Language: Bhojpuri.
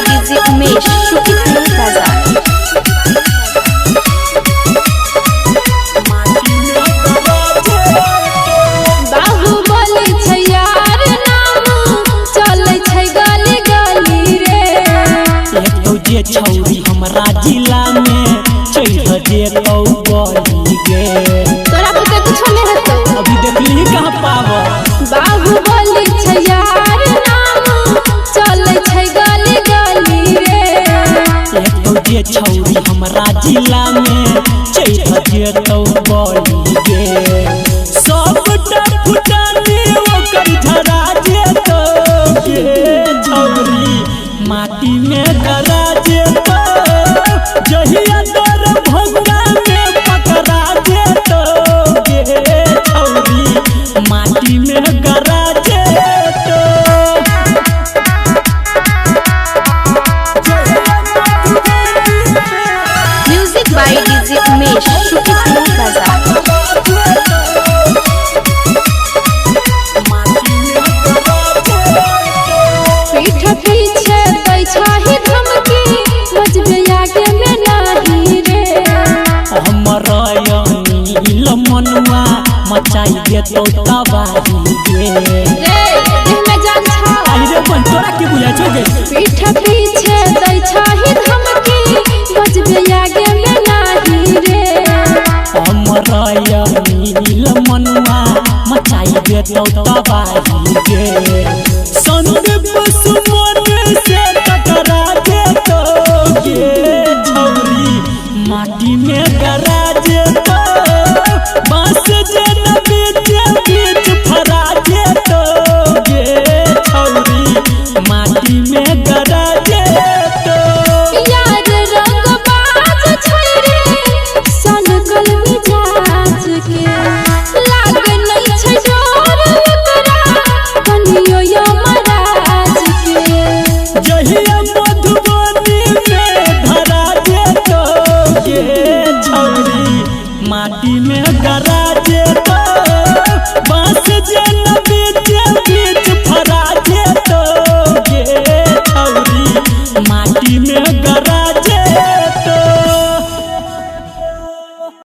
DJ Umesh, Shukipur Bazaar। छौरी हमरा जिला में चढ़ जेतौ गली गे तोरा पता कुछ नहीं हेतौ अभी देखली कहां पाव बाहुबली छै यार नाम चलै छै गली गली रे एक जे छौरी हमरा जिला में चढ़ जेतौ गली गे सबटा फुटानी ओकर झरा जेतौ गे छौरी माटी में करा जहिया तोर भगवा में पकड़ा जेतो गे छौरी माटी में गरा जेतो music by DJ Umesh Shukipur Bazar. पीठ पीछे दै छाही धमकी मजबे आगे में नाही रे मनुआ मचाई देतो तबाही गे रे देह में जान छा आई रे बन तोरा के बुझा छो गे पीठ पीछे दै छाही धमकी मजबे आगे में नाही रे मनुआ मचाई देतो तबाही गे संदीप